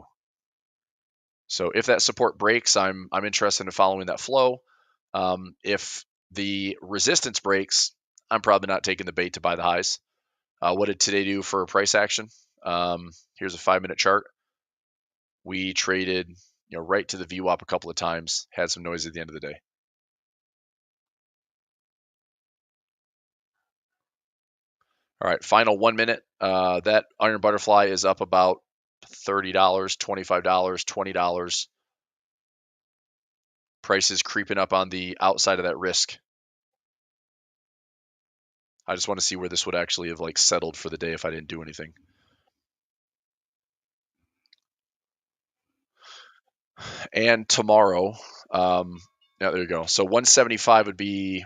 So if that support breaks, I'm interested in following that flow. If the resistance breaks, I'm probably not taking the bait to buy the highs. What did today do for price action? Here's a 5-minute chart. We traded, right to the VWAP a couple of times. Had some noise at the end of the day. All right, final 1 minute. That iron butterfly is up about $30, $25, $20. Prices creeping up on the outside of that risk. I just want to see where this would actually have settled for the day if I didn't do anything. And tomorrow, yeah, there you go. So 175 would be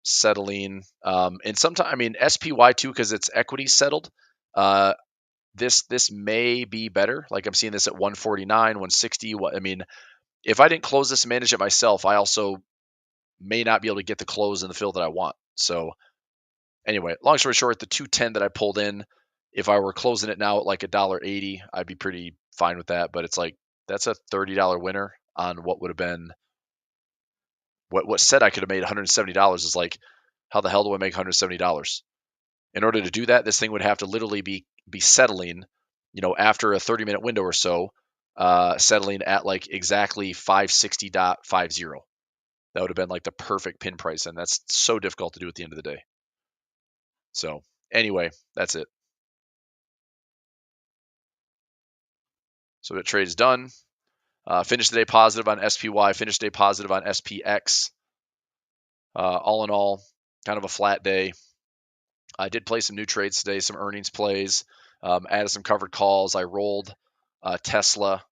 settling. And sometimes, SPY too, because it's equity settled. This may be better. Like I'm seeing this at 149, 160. If I didn't close this and manage it myself, I also may not be able to get the close and the fill that I want. So anyway, long story short, the 210 that I pulled in, if I were closing it now at like $1.80, I'd be pretty fine with that. But it's like that's a $30 winner on what would have been what said I could have made $170 is like, how the hell do I make $170? In order to do that, this thing would have to literally be settling, after a 30-minute window or so, settling at like exactly 560.50. That would have been like the perfect pin price, and that's so difficult to do at the end of the day. So anyway, that's it. So the trade is done. Finished the day positive on SPY. Finished the day positive on SPX. All in all, kind of a flat day. I did play some new trades today, some earnings plays, added some covered calls. I rolled Tesla.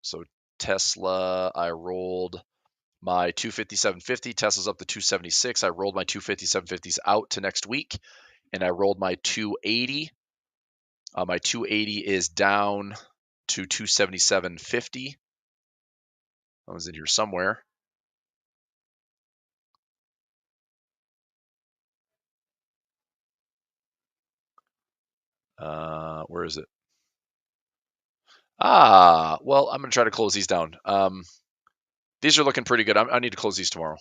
So Tesla, I rolled my 257.50. Tesla's up to 276. I rolled my 257.50s out to next week, and I rolled my 280. My 280 is down to 277.50. I was in here somewhere. Where is it? Well, I'm going to try to close these down. These are looking pretty good. I need to close these tomorrow.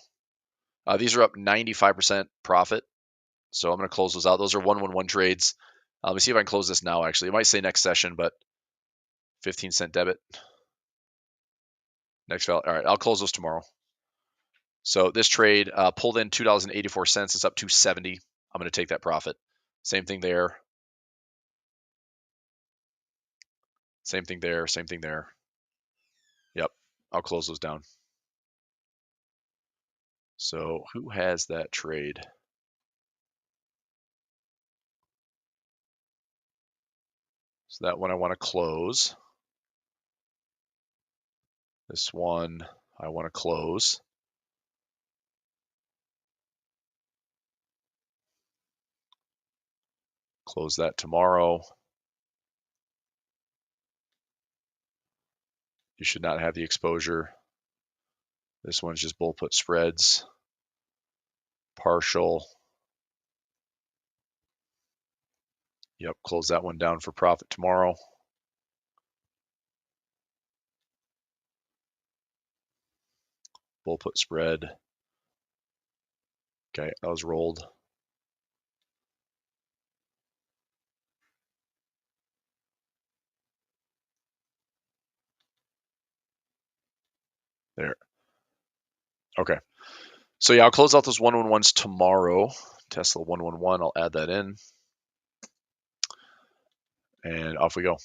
These are up 95% profit. So I'm going to close those out. Those are 111 trades. Let me see if I can close this now, actually. It might say next session, but 15-cent debit. Next value. All right, I'll close those tomorrow. So this trade pulled in $2.84. It's up 270. I'm going to take that profit. Same thing there. Same thing there. Same thing there. Yep. I'll close those down. So who has that trade? So that one I want to close. This one I want to close. Close that tomorrow. You should not have the exposure. This one's just bull put spreads, partial. Yep, close that one down for profit tomorrow. Bull put spread. Okay, that was rolled. There. Okay. So yeah, I'll close out those 111s tomorrow. Tesla 111, I'll add that in. And off we go.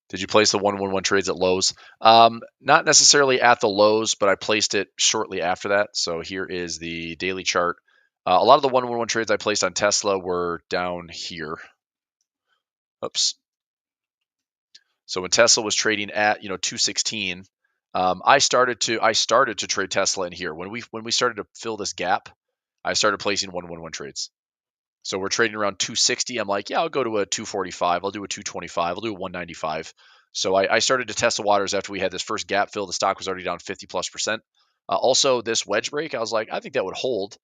Did you place the 111 trades at lows? Not necessarily at the lows, but I placed it shortly after that. So here is the daily chart. A lot of the 111 trades I placed on Tesla were down here. Oops. So when Tesla was trading at 216, I started to trade Tesla in here. When we started to fill this gap, I started placing 111 trades. So we're trading around 260. I'm like, yeah, I'll go to a 245. I'll do a 225. I'll do a 195. So I started to test the waters after we had this first gap fill. The stock was already down 50+%. Also, this wedge break, I was like, I think that would hold.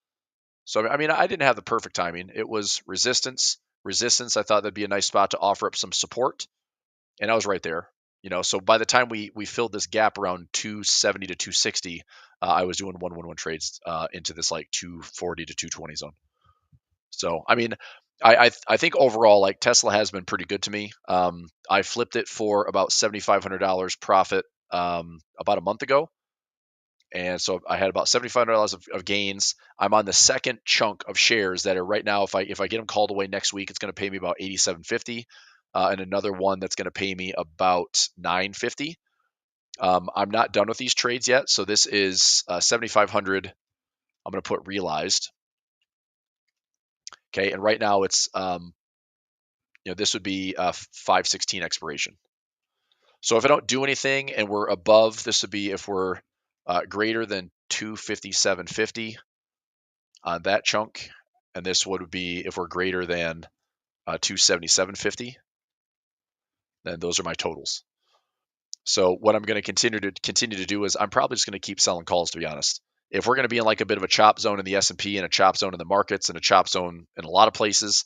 So, I mean, I didn't have the perfect timing. It was resistance. Resistance, I thought that'd be a nice spot to offer up some support. And I was right there. So by the time we filled this gap around 270 to 260, I was doing 111 trades into this like 240 to 220 zone. So, I mean, I think overall, like Tesla has been pretty good to me. I flipped it for about $7,500 profit about a month ago. And so I had about $7,500 of gains. I'm on the second chunk of shares that are right now. If I get them called away next week, it's going to pay me about $87.50, and another one that's going to pay me about $9.50. I'm not done with these trades yet, so this is 7,500. I'm going to put realized. Okay, and right now it's this would be 5/16 expiration. So if I don't do anything and we're above, this would be if we're greater than 257.50 on that chunk, and this would be if we're greater than 277.50. Then those are my totals. So what I'm going to continue to do is I'm probably just going to keep selling calls, to be honest. If we're going to be in like a bit of a chop zone in the S&P and a chop zone in the markets and a chop zone in a lot of places,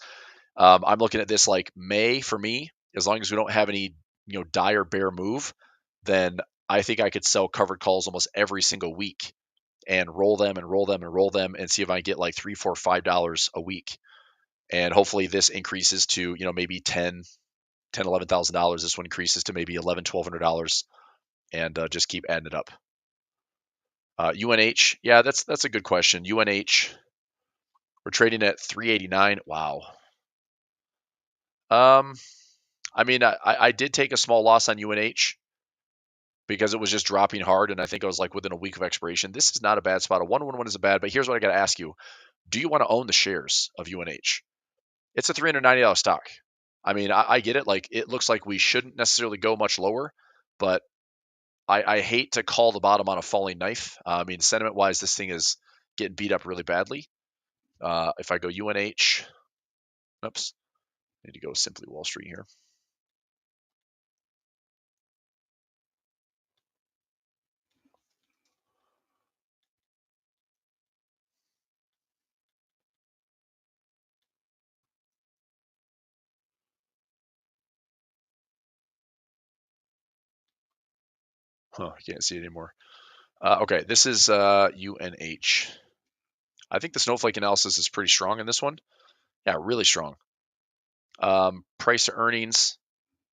I'm looking at this like May for me. As long as we don't have any dire bear move, then I think I could sell covered calls almost every single week and roll them and roll them and roll them and see if I can get like $3, $4, $5 a week. And hopefully this increases to maybe $11,000. This one increases to maybe $1,100, $1,200, and just keep adding it up. UNH, yeah, that's a good question. UNH, we're trading at 389. Wow. I mean, I did take a small loss on UNH because it was just dropping hard, and I think I was like within a week of expiration. This is not a bad spot. A 111 is a bad, but here's what I got to ask you: do you want to own the shares of UNH? It's a $390 stock. I mean, I get it. Like, it looks like we shouldn't necessarily go much lower, but I hate to call the bottom on a falling knife. I mean, sentiment-wise, this thing is getting beat up really badly. If I go UNH, oops, need to go Simply Wall Street here. Huh, I can't see it anymore. Okay, this is UNH. I think the snowflake analysis is pretty strong in this one. Yeah, really strong. Price to earnings,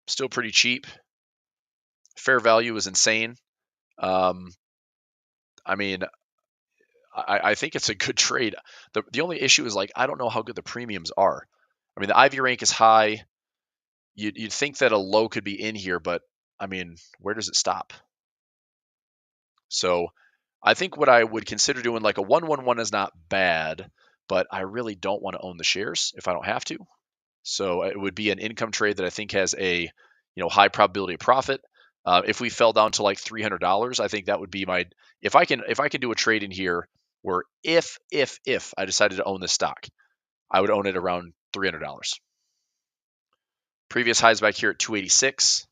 still pretty cheap. Fair value is insane. I mean, I think it's a good trade. The only issue is like I don't know how good the premiums are. I mean, the Ivy rank is high. You'd think that a low could be in here, but I mean, where does it stop? So I think what I would consider doing like a 111 is not bad, but I really don't want to own the shares if I don't have to. So it would be an income trade that I think has a high probability of profit. If we fell down to like $300, I think that would be my if I can do a trade in here where if I decided to own this stock, I would own it around $300. Previous highs back here at 286.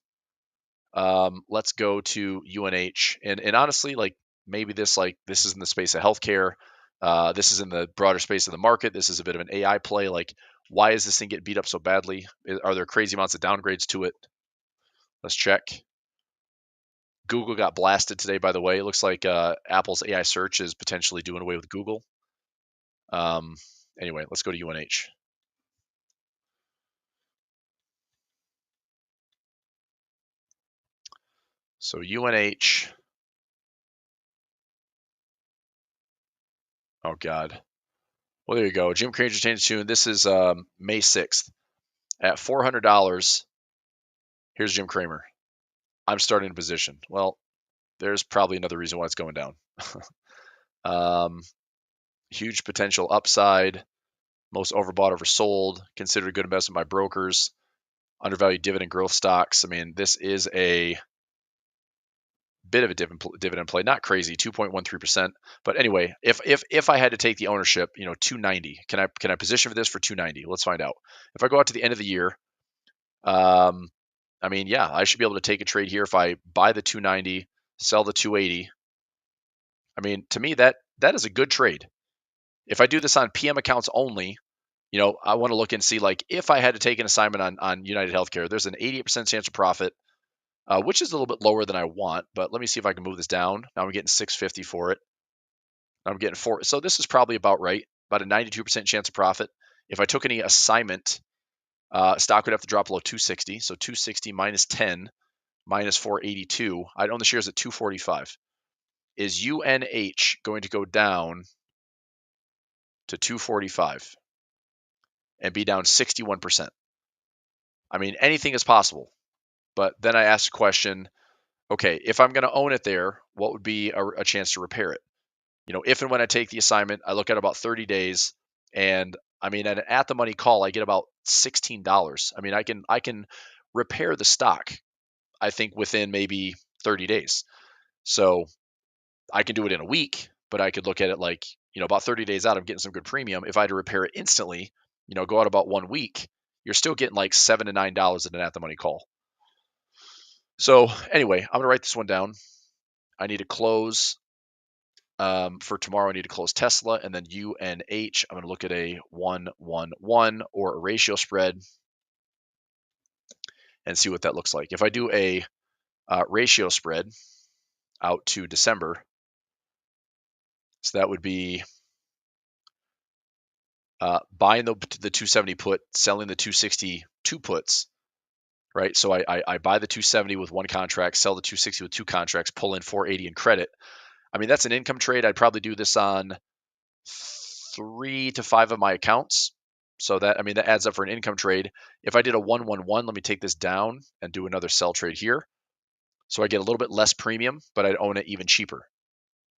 Let's go to UNH. And honestly, like maybe this is in the space of healthcare. This is in the broader space of the market. This is a bit of an AI play. Like, why is this thing getting beat up so badly? Are there crazy amounts of downgrades to it? Let's check. Google got blasted today, by the way. It looks like Apple's AI search is potentially doing away with Google. Anyway, let's go to UNH. So UNH. Oh God. Well, there you go. Jim Cramer changed tune. This is May 6th at $400. Here's Jim Cramer. I'm starting a position. Well, there's probably another reason why it's going down. Huge potential upside. Most overbought, oversold. Considered a good investment by brokers. Undervalued dividend growth stocks. I mean, this is a bit of a dividend play. Not crazy, 2.13%. But anyway, if I had to take the ownership, 290. Can I position for this for 290? Let's find out. If I go out to the end of the year, I mean, yeah, I should be able to take a trade here if I buy the 290, sell the 280. I mean, to me, that is a good trade. If I do this on PM accounts only, I want to look and see, like, if I had to take an assignment on United Healthcare, there's an 88% chance of profit, which is a little bit lower than I want. But let me see if I can move this down. Now I'm getting 650 for it. I'm getting 4. So this is probably about right, about a 92% chance of profit. If I took any assignment, stock would have to drop below 260. So 260 minus 10 minus 482. I'd own the shares at 245. Is UNH going to go down to 245 and be down 61%? I mean, anything is possible. But then I asked the question, okay, if I'm going to own it there, what would be a chance to repair it? If and when I take the assignment, I look at about 30 days, and I mean, at the money call, I get about $16. I mean, I can repair the stock, I think, within maybe 30 days. So I can do it in a week, but I could look at it like, about 30 days out, I'm getting some good premium. If I had to repair it instantly, go out about 1 week, you're still getting like $7 to $9 in an at the money call. So anyway, I'm going to write this one down. I need to close for tomorrow. I need to close Tesla and then UNH. I'm going to look at a 1-1-1 or a ratio spread and see what that looks like. If I do a ratio spread out to December, so that would be buying the 270 put, selling the 262 puts, right? So I buy the 270 with one contract, sell the 260 with two contracts, pull in 480 in credit. I mean, that's an income trade. I'd probably do this on 3 to 5 of my accounts. So that adds up for an income trade. If I did a 1-1-1, let me take this down and do another sell trade here. So I get a little bit less premium, but I'd own it even cheaper.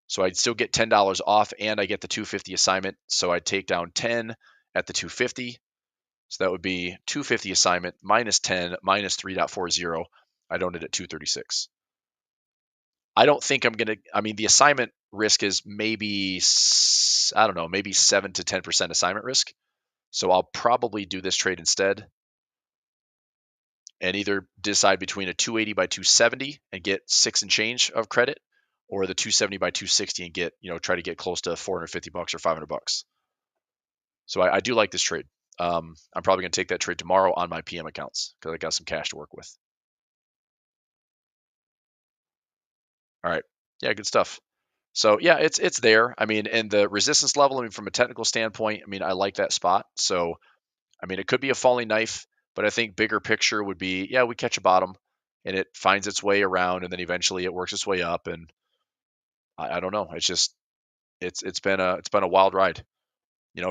So I'd still get $10 off and I get the 250 assignment. So I'd take down 10 at the 250. So that would be 250 assignment minus 10 minus 3.40. I'd own it at 236. I don't think the assignment risk is maybe 7 to 10% assignment risk. So I'll probably do this trade instead and either decide between a 280 by 270 and get 6 and change of credit, or the 270 by 260 and try to get close to $450 or $500. So I do like this trade. I'm probably going to take that trade tomorrow on my PM accounts because I got some cash to work with. All right. Yeah, good stuff. So yeah, it's there. I mean, and the resistance level, from a technical standpoint, I like that spot. So, it could be a falling knife, but I think bigger picture would be, yeah, we catch a bottom and it finds its way around and then eventually it works its way up. And I don't know. It's just, it's been a wild ride.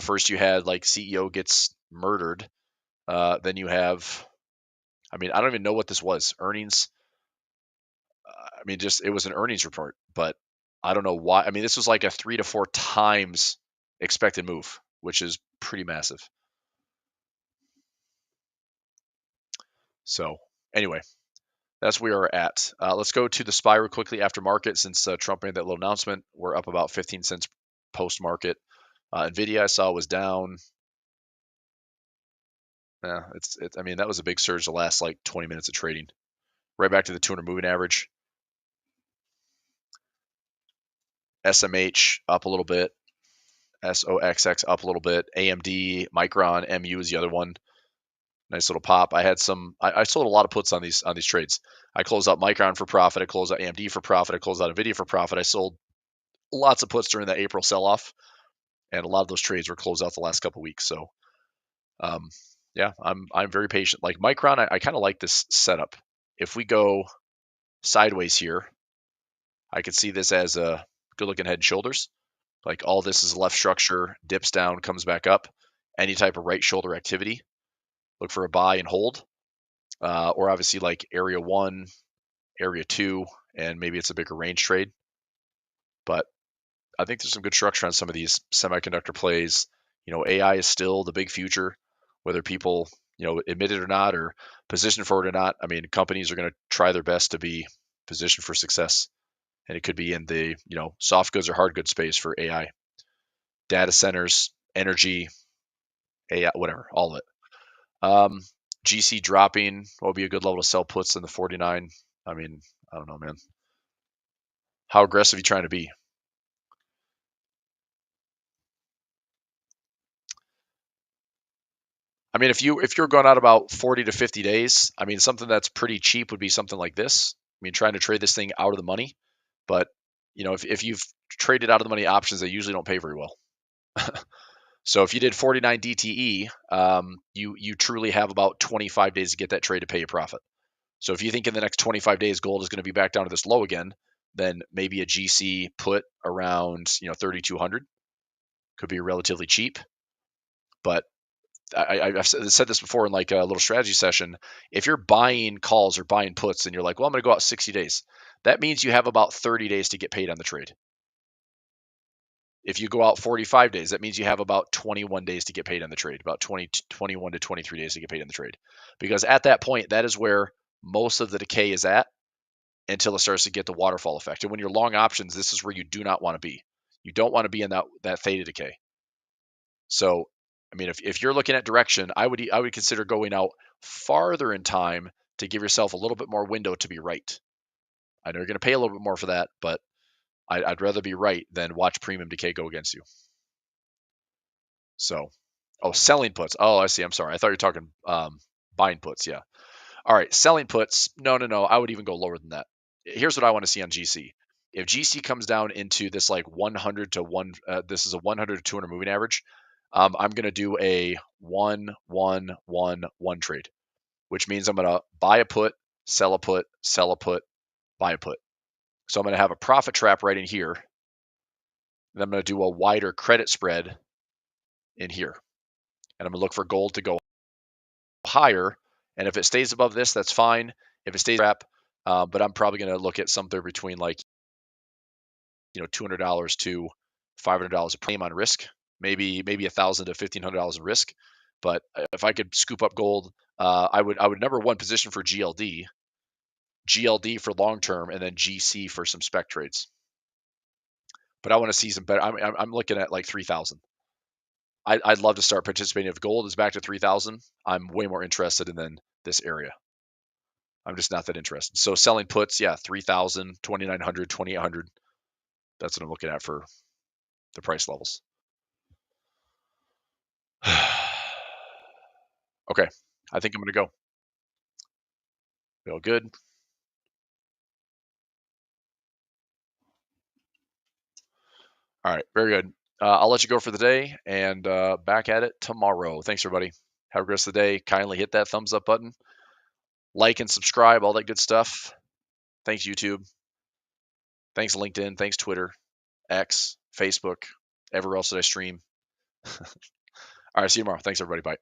First you had like CEO gets murdered. Then you have, I don't even know what this was. Earnings. Just, it was an earnings report, but I don't know why. This was like a 3 to 4 times expected move, which is pretty massive. So anyway, that's where we're at. Let's go to the SPY real quickly after market. Since Trump made that little announcement, we're up about 15 cents post market. Nvidia I saw was down. Yeah, that was a big surge the last like 20 minutes of trading. right back to the 200 moving average. SMH up a little bit. SOXX up a little bit. AMD, Micron, MU is the other one. Nice little pop. I sold a lot of puts on these trades. I closed out Micron for profit. I closed out AMD for profit. I closed out Nvidia for profit. I sold lots of puts during that April sell-off, and a lot of those trades were closed out the last couple of weeks. So, yeah, I'm very patient. Like Micron, I kind of like this setup. If we go sideways here, I could see this as a good-looking head and shoulders. Like all this is left structure, dips down, comes back up. Any type of right shoulder activity, look for a buy and hold. Or obviously like area 1, area 2, and maybe it's a bigger range trade. But I think there's some good structure on some of these semiconductor plays. AI is still the big future, whether people, admit it or not, or position for it or not. I mean, companies are going to try their best to be positioned for success. And it could be in the, soft goods or hard goods space for AI. Data centers, energy, AI, whatever, all of it. GC dropping, what would be a good level to sell puts in the 49? I mean, I don't know, man. How aggressive are you trying to be? I mean, if you're going out about 40 to 50 days, I mean, something that's pretty cheap would be something like this. I mean, trying to trade this thing out of the money, but if you've traded out of the money options, they usually don't pay very well. So if you did 49 DTE, you truly have about 25 days to get that trade to pay a profit. So if you think in the next 25 days gold is going to be back down to this low again, then maybe a GC put around 3,200 could be relatively cheap. But I've said this before in like a little strategy session. If you're buying calls or buying puts and you're like, well, I'm going to go out 60 days, that means you have about 30 days to get paid on the trade. If you go out 45 days, that means you have about 21 days to get paid on the trade, about 21 to 23 days to get paid on the trade. Because at that point, that is where most of the decay is at until it starts to get the waterfall effect. And when you're long options, this is where you do not want to be. You don't want to be in that theta decay. So, I mean, if you're looking at direction, I would consider going out farther in time to give yourself a little bit more window to be right. I know you're going to pay a little bit more for that, but I'd rather be right than watch premium decay go against you. So, selling puts. Oh, I see. I'm sorry. I thought you were talking buying puts. Yeah. All right. Selling puts. No. I would even go lower than that. Here's what I want to see on GC. If GC comes down into this like 100 to 1, this is a 100 to 200 moving average. I'm going to do a 1-1-1-1 trade, which means I'm going to buy a put, sell a put, sell a put, buy a put. So I'm going to have a profit trap right in here. And I'm going to do a wider credit spread in here. And I'm going to look for gold to go higher. And if it stays above this, that's fine. If it stays trap, but I'm probably going to look at something between like, $200 to $500 a premium on risk, maybe $1,000 to $1,500 in risk. But if I could scoop up gold, I would number one position for GLD for long term, and then GC for some spec trades. But I want to see some better. I'm looking at like 3,000. I'd love to start participating. If gold is back to 3,000, I'm way more interested in than this area. I'm just not that interested. So selling puts, yeah, 3,000, 2,900, 2,800. That's what I'm looking at for the price levels. Okay, I think I'm going to go. Feel good. All right, very good. I'll let you go for the day, and back at it tomorrow. Thanks, everybody. Have a great rest of the day. Kindly hit that thumbs up button. Like and subscribe, all that good stuff. Thanks, YouTube. Thanks, LinkedIn. Thanks, Twitter, X, Facebook, everywhere else that I stream. All right, see you tomorrow. Thanks, everybody. Bye.